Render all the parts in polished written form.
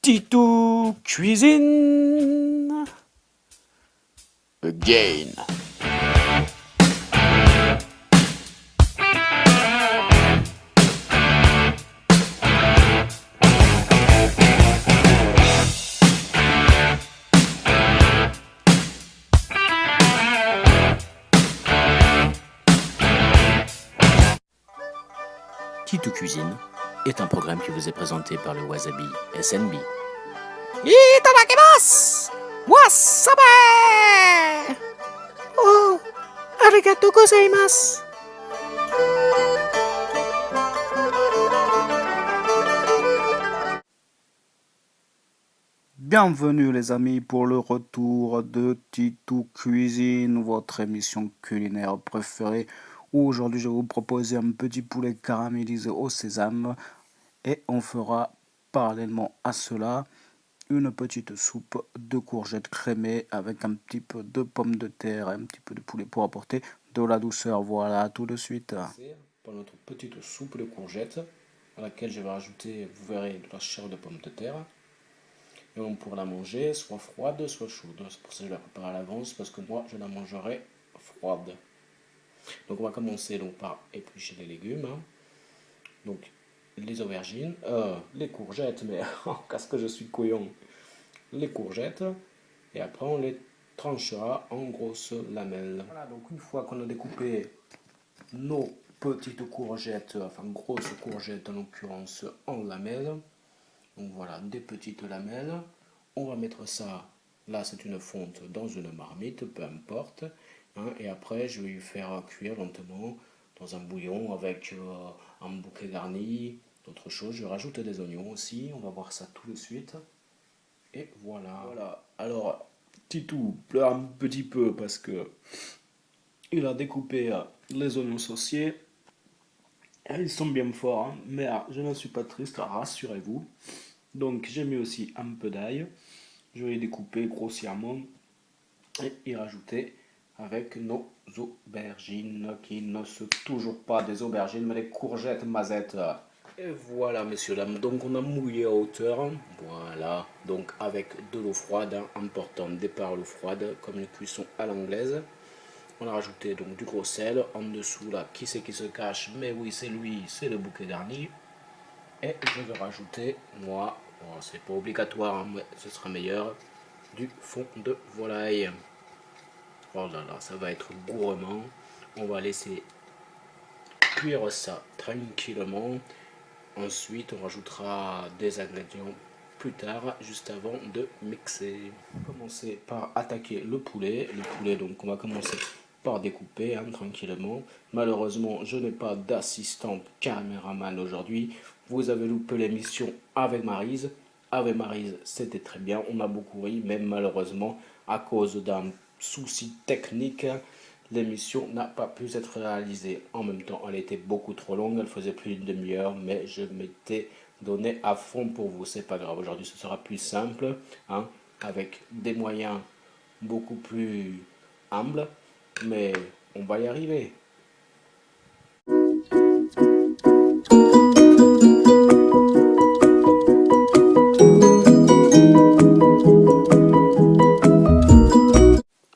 Titou Cuisine Again. Titou Cuisine est un programme qui vous est présenté par le Wasabi SNB. Itadakimasu! Wasabi! Oh, arigatou gozaimasu! Bienvenue les amis pour le retour de Titou Cuisine, votre émission culinaire préférée. Aujourd'hui je vais vous proposer un petit poulet caramélisé au sésame et on fera parallèlement à cela une petite soupe de courgettes crémées avec un petit peu de pommes de terre et un petit peu de poulet pour apporter de la douceur. Voilà, tout de suite. Pour notre petite soupe de courgettes à laquelle je vais rajouter, vous verrez, de la chair de pommes de terre. Et on pourra la manger soit froide, soit chaude. C'est pour ça que je la prépare à l'avance, parce que moi, je la mangerai froide. Donc on va commencer donc, par éplucher les légumes. Donc les aubergines, les courgettes, mais qu'est-ce que je suis couillon. Les courgettes, et après on les tranchera en grosses lamelles. Voilà, donc une fois qu'on a découpé nos petites courgettes, enfin grosses courgettes en l'occurrence en lamelles, donc voilà, des petites lamelles. On va mettre ça, là c'est une fonte, dans une marmite, peu importe. Hein, et après, je vais lui faire cuire lentement dans un bouillon avec un bouquet garni, d'autres choses. Je rajoute des oignons aussi, on va voir ça tout de suite. Et voilà. Voilà. Alors, Titou pleure un petit peu parce que il a découpé les oignons sauciers. Ils sont bien forts, hein, mais je ne suis pas triste, rassurez-vous. Donc j'ai mis aussi un peu d'ail. Je vais les découper grossièrement et y rajouter avec nos aubergines qui ne sont toujours pas des aubergines mais des courgettes mazettes. Et voilà messieurs dames, donc on a mouillé à hauteur, voilà, donc avec de l'eau froide, hein, important, départ l'eau froide comme une cuisson à l'anglaise. On a rajouté donc du gros sel, en dessous là, qui c'est qui se cache, mais oui c'est lui, c'est le bouquet garni. Et je vais rajouter, moi, bon, c'est pas obligatoire, hein, mais ce sera meilleur, du fond de volaille. Oh là là, ça va être gourmand. On va laisser cuire ça tranquillement. Ensuite, on rajoutera des ingrédients plus tard, juste avant de mixer. On va commencer par attaquer le poulet. Le poulet, donc, on va commencer par découper hein, tranquillement. Malheureusement, je n'ai pas d'assistante caméraman aujourd'hui. Vous avez loupé l'émission avec Maryse. Avec Maryse, c'était très bien. On a beaucoup ri, mais malheureusement, à cause d'un souci technique, l'émission n'a pas pu être réalisée. En même temps, elle était beaucoup trop longue, elle faisait plus d'une demi-heure, mais je m'étais donné à fond pour vous. C'est pas grave, aujourd'hui ce sera plus simple, hein, avec des moyens beaucoup plus humbles, mais on va y arriver.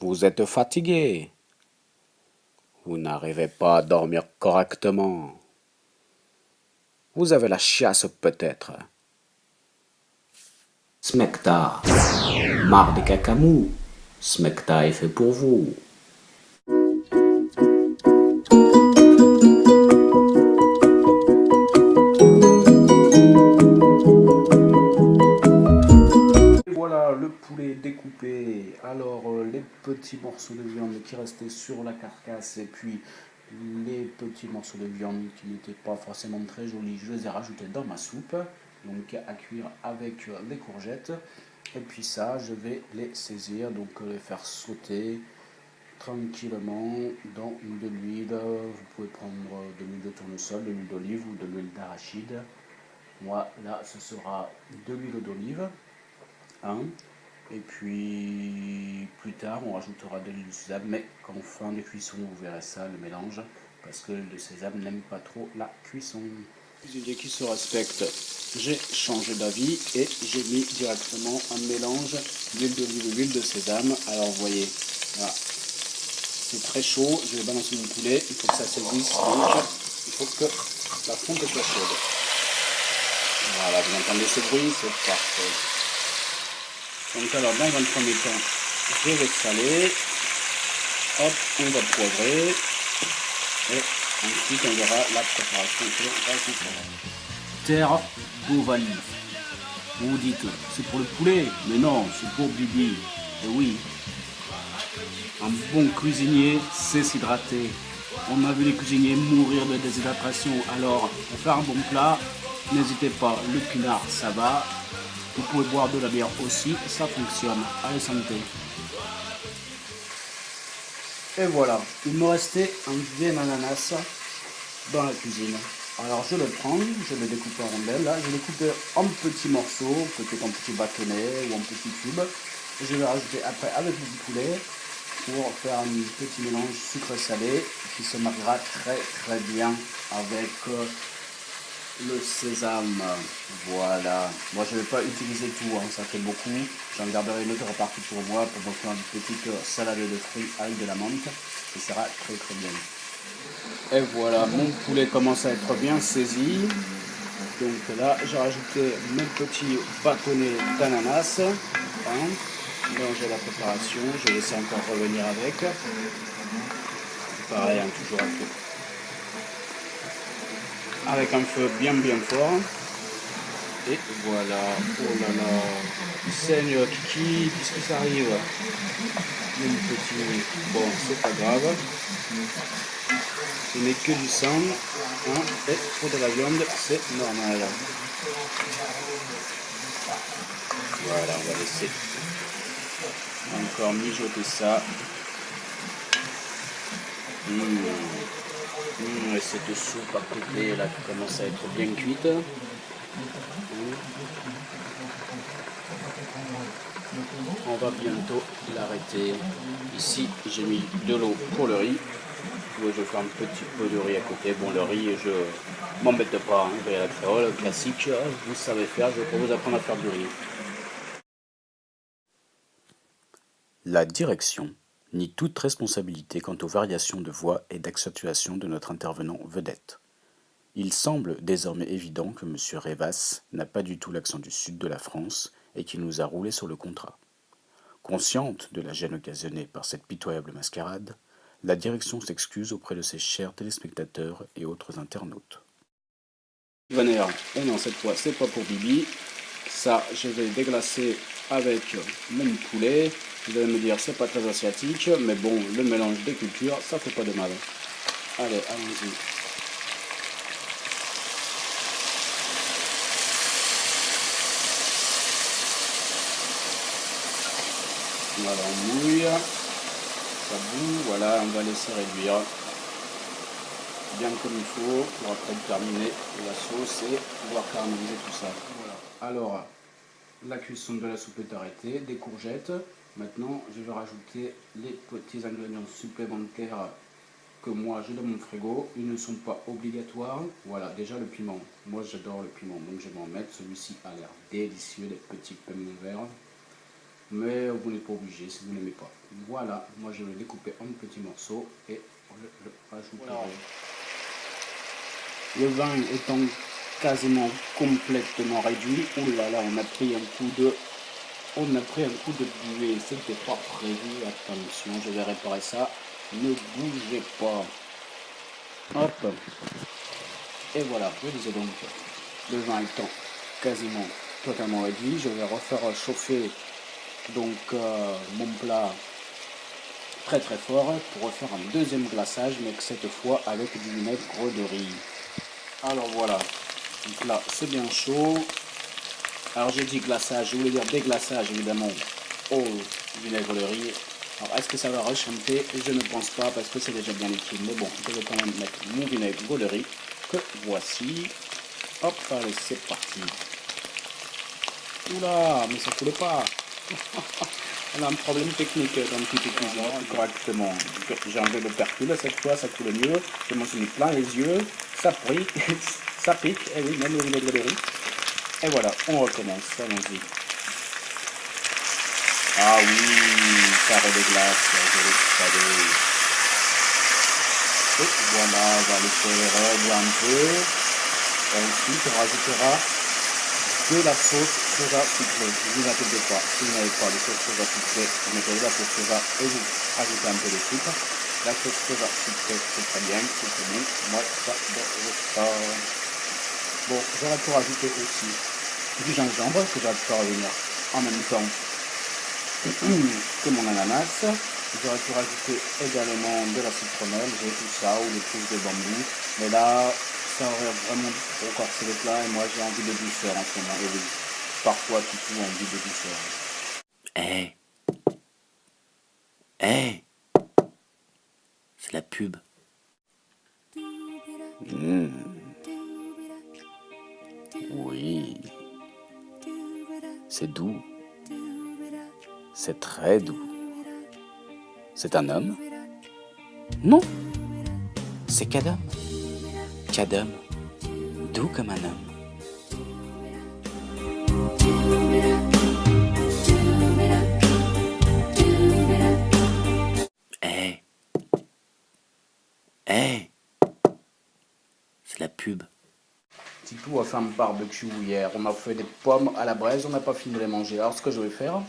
Vous êtes fatigué. Vous n'arrivez pas à dormir correctement. Vous avez la chiasse peut-être. Smecta, marre des cacamous. Smecta est fait pour vous. Et voilà le poulet découpé. Alors les petits morceaux de viande qui restaient sur la carcasse et puis les petits morceaux de viande qui n'étaient pas forcément très jolis, je les ai rajoutés dans ma soupe, donc à cuire avec les courgettes. Et puis ça, je vais les saisir, donc les faire sauter tranquillement dans de l'huile. Vous pouvez prendre de l'huile de tournesol, de l'huile d'olive ou de l'huile d'arachide. Moi, là, ce sera de l'huile d'olive. Hein. Et puis plus tard, on rajoutera de l'huile de sésame, mais qu'en fin de cuisson, vous verrez ça, le mélange, parce que l'huile de sésame n'aime pas trop la cuisson. Cuisinier qui se respecte. J'ai changé d'avis et j'ai mis directement un mélange d'huile d'olive et d'huile de sésame. Alors vous voyez, voilà, c'est très chaud, je vais balancer mon poulet, il faut que ça saisisse, donc il faut que la fonte soit chaude. Voilà, vous entendez ce bruit, c'est parfait. Donc alors dans un premier temps, je vais saler, hop, on va poivrer, et ensuite on verra la préparation que l'on va faire. Terre Bovary. Vous vous dites, c'est pour le poulet, mais non, c'est pour Bibi. Et oui, un bon cuisinier sait s'hydrater. On a vu les cuisiniers mourir de déshydratation. Alors, pour faire un bon plat, n'hésitez pas, le pinard, ça va. Vous pouvez boire de la bière aussi, ça fonctionne. Allez, santé. Et voilà, il me restait un vieil ananas dans la cuisine. Alors je le prends, je le découpe en rondelles, là, je le coupe en petits morceaux, peut-être en petits bâtonnets ou en petits cubes. Je vais rajouter après avec du poulet pour faire un petit mélange sucre-salé qui se mariera très bien avec le sésame. Voilà. Moi je ne vais pas utiliser tout, hein, ça fait beaucoup. J'en garderai une autre partie pour moi pour me faire une petite salade de fruits avec de la menthe. Ce sera très bien. Et voilà, mon poulet commence à être bien saisi. Donc là, j'ai rajouté mes petits bâtonnets d'ananas. Hein, mélanger la préparation, je vais laisser encore revenir avec. Pareil, hein, toujours avec un feu bien fort. Et voilà, oh là là, il saigne Kiki, puisque ça arrive. Une petite, bon, c'est pas grave. Ce n'est que du sang, hein, et pour de la viande, c'est normal. Voilà, on va laisser encore mijoter ça. Et cette soupe à côté là qui commence à être bien cuite. On va bientôt l'arrêter. Ici, j'ai mis de l'eau pour le riz. Je fais un petit peu de riz à côté. Bon, le riz, je m'embête pas. Hein. Riz à la créole, classique, vous savez faire. Je vais vous apprendre à faire du riz. La direction nie toute responsabilité quant aux variations de voix et d'accentuation de notre intervenant vedette. Il semble désormais évident que M. Rivas n'a pas du tout l'accent du sud de la France et qu'il nous a roulé sur le contrat. Consciente de la gêne occasionnée par cette pitoyable mascarade, la direction s'excuse auprès de ses chers téléspectateurs et autres internautes. Vanner, et non, cette fois, c'est pas pour Bibi. Ça, je vais déglacer avec mon poulet. Vous allez me dire, c'est pas très asiatique, mais bon, le mélange des cultures, ça fait pas de mal. Allez, allons-y. Voilà, on mouille, ça bout, voilà, on va laisser réduire bien comme il faut pour après terminer la sauce et pouvoir caraméliser tout ça. Voilà. Alors, la cuisson de la soupe est arrêtée, des courgettes. Maintenant, je vais rajouter les petits ingrédients supplémentaires que moi j'ai dans mon frigo. Ils ne sont pas obligatoires. Voilà, déjà le piment. Moi j'adore le piment, donc je vais en mettre. Celui-ci a l'air délicieux, des petits piments verts. Mais vous n'êtes pas obligé si vous n'aimez pas. Voilà, moi je vais le découper en petits morceaux et je le rajouterai. Voilà. Le vin étant quasiment complètement réduit, oh là là, on a pris un coup de buée, c'était pas prévu, attention, je vais réparer ça, ne bougez pas. Hop, et voilà, je disais donc, le vin étant quasiment totalement réduit, je vais refaire chauffer donc mon plat très fort pour refaire un deuxième glaçage, mais que cette fois avec du vinaigre de riz. Alors voilà, donc là c'est bien chaud. Alors j'ai dit glaçage, je voulais dire déglaçage évidemment au vinaigre de riz. Alors est-ce que ça va rechanter? Je ne pense pas parce que c'est déjà bien liquide. Mais bon, je vais quand même mettre mon vinaigre de riz que voici. Hop, allez, c'est parti. Oula, mais ça ne coule pas. On a un problème technique dans le petit cuisine correctement. J'ai enlevé le percule, cette fois ça coule mieux. Je m'en suis mis plein les yeux, ça brille. Ça pique, et oui, même le vinaigre de riz. Et voilà, on recommence, allons-y. Ah oui, carré de glace, je le savais. Et voilà, on va laisser refroidir un peu. Et ensuite, on rajoutera de la sauce soja sucrée. Ne vous inquiétez pas, si vous n'avez pas de sauce soja sucrée, vous mettez de la sauce soja et vous ajoutez un peu de sucre. La sauce soja sucrée, c'est très bien, c'est très bon. Moi, j'adore ça. Bon, j'aurais pu rajouter aussi du gingembre que j'adore venir en même temps que mon ananas. J'aurais pu rajouter également de la citronnelle, j'ai tout ça, ou des touches de bambou. Mais là, ça aurait vraiment trop corsé le plat et moi j'ai envie de douceur en ce moment. Et oui, parfois tout envie de douceur. Eh, eh, c'est la pub. Oui, c'est doux. C'est très doux. C'est un homme? Non, c'est Kadam. Kadam, doux comme un homme. Eh, eh, c'est la pub. Titou a fait un barbecue hier. On a fait des pommes à la braise, on n'a pas fini de les manger. Alors ce que je vais faire,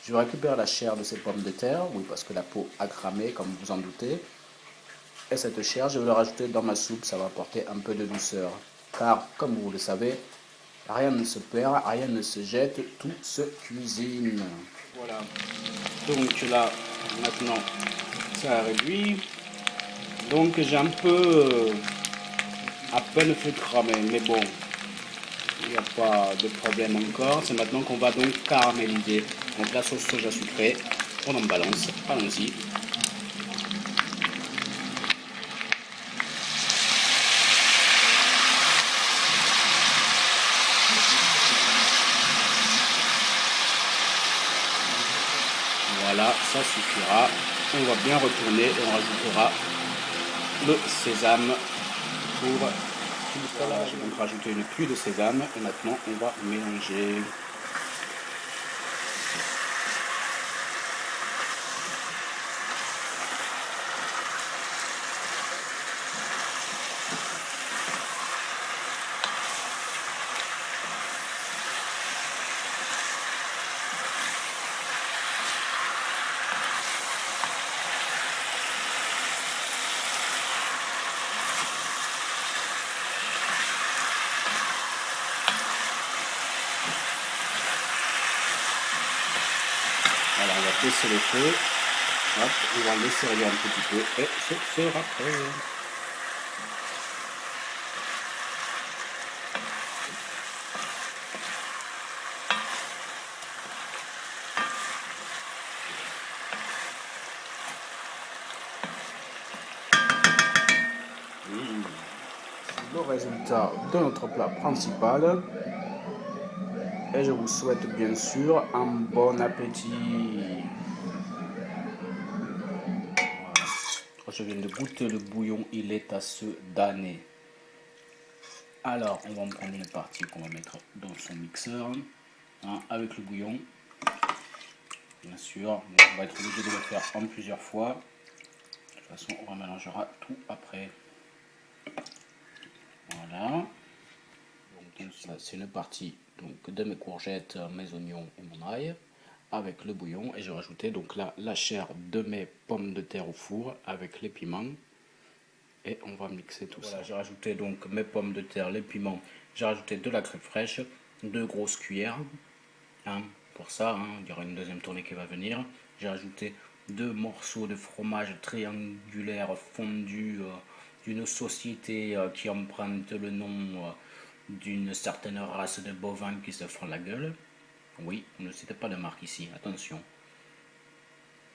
je vais récupérer la chair de ces pommes de terre, oui parce que la peau a cramé comme vous en doutez. Et cette chair, je vais la rajouter dans ma soupe, ça va apporter un peu de douceur. Car comme vous le savez, rien ne se perd, rien ne se jette, tout se cuisine. Voilà. Donc là, maintenant, ça a réduit. Donc j'ai un peu à peine fait cramer, mais bon, il n'y a pas de problème encore. C'est maintenant qu'on va donc caraméliser. Donc la sauce soja sucrée, on en balance. Allons-y. Voilà, ça suffira. On va bien retourner et on rajoutera le sésame pour tout ça. Voilà, j'ai donc rajouté une pluie de sésame et maintenant on va mélanger. Voilà, on va baisser le feu. Hop, on va le laisser réduire un petit peu et ce sera prêt. Le résultat de notre plat principal. Et je vous souhaite bien sûr un bon appétit. Voilà. Je viens de goûter le bouillon, il est à se damner. Alors, on va en prendre une partie qu'on va mettre dans son mixeur, hein, avec le bouillon. Bien sûr, on va être obligé de le faire en plusieurs fois. De toute façon, on mélangera tout après. Voilà. Donc ça, c'est une partie donc, de mes courgettes, mes oignons et mon ail avec le bouillon. Et je vais rajouter donc là la chair de mes pommes de terre au four avec les piments. Et on va mixer tout ça. J'ai rajouté donc mes pommes de terre, les piments. J'ai rajouté de la crème fraîche, 2 grosses cuillères. Hein, pour ça, hein, il y aura une deuxième tournée qui va venir. J'ai rajouté 2 morceaux de fromage triangulaire fondu d'une société qui emprunte le nom d'une certaine race de bovins qui se font la gueule. Oui, on ne cite pas de marque ici, attention.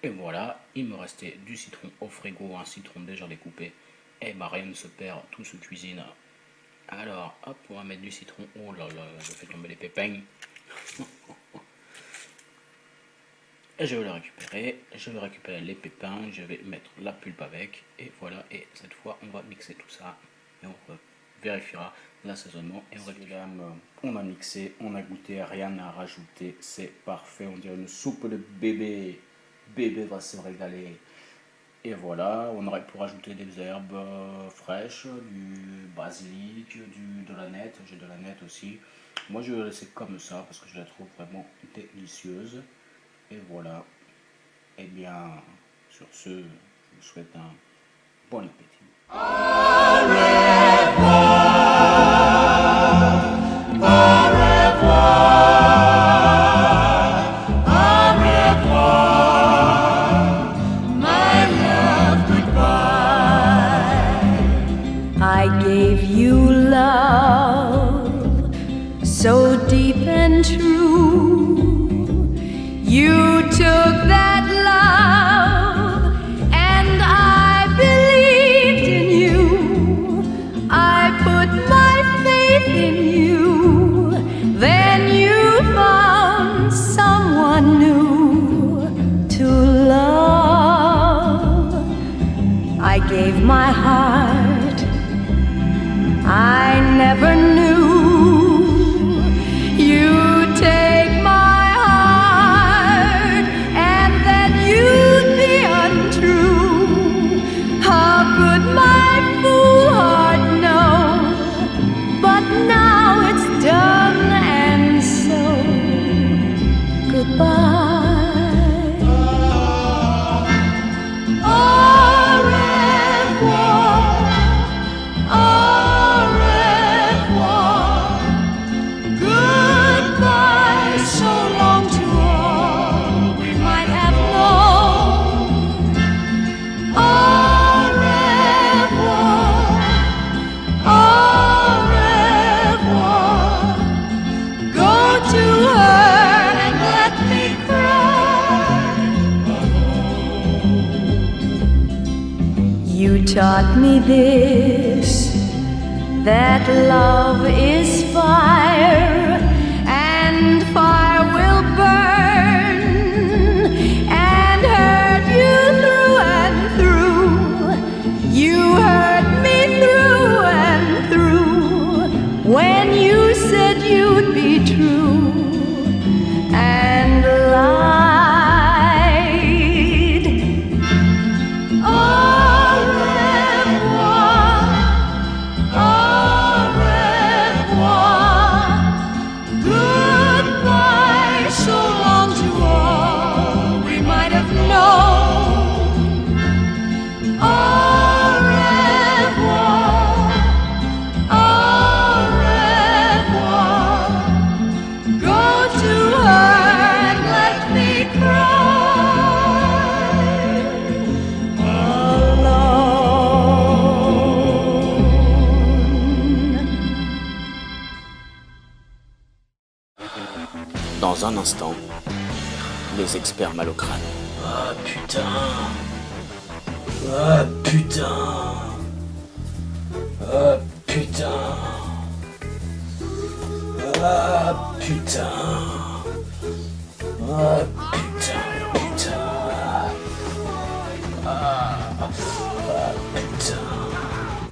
Et voilà, il me restait du citron au frigo, un citron déjà découpé. Et bah rien ne se perd, tout se cuisine. Alors, hop, on va mettre du citron. Oh là là, je fais tomber les pépins. Et je vais le récupérer, je vais récupérer les pépins, je vais mettre la pulpe avec, et voilà, et cette fois on va mixer tout ça, et on vérifiera l'assaisonnement est réglé. On a mixé, on a goûté, rien à rajouter, c'est parfait, on dirait une soupe de bébé. Bébé va se régaler. Et voilà, on aurait pu rajouter des herbes fraîches, du basilic, de la nette, j'ai de la nette aussi. Moi je vais la laisser comme ça parce que je la trouve vraiment délicieuse. Et voilà, et bien sur ce, je vous souhaite un bon appétit. I gave you love so deep and true. You took that love and I believed in you. I put my faith in you. Then you found someone new to love. I gave my heart. I never knew you'd take my heart and that you'd be untrue. How could my fool heart know? But now it's done and so goodbye. Au revoir. Au revoir. Goodbye, so long to all we might have known. Au revoir. Au revoir. Go to her and let me cry. You taught me this, that love is fire, and fire will burn and hurt you through and through. You hurt me through and through when you said you'd be true and lied. Au revoir. Au revoir. Goodbye, so long to all we might have known. Au revoir. Au revoir. Go to her and let me cry alone. Dans un instant, les experts mal au crâne. Ah putain. Ah putain. Ah putain. Ah putain. Ah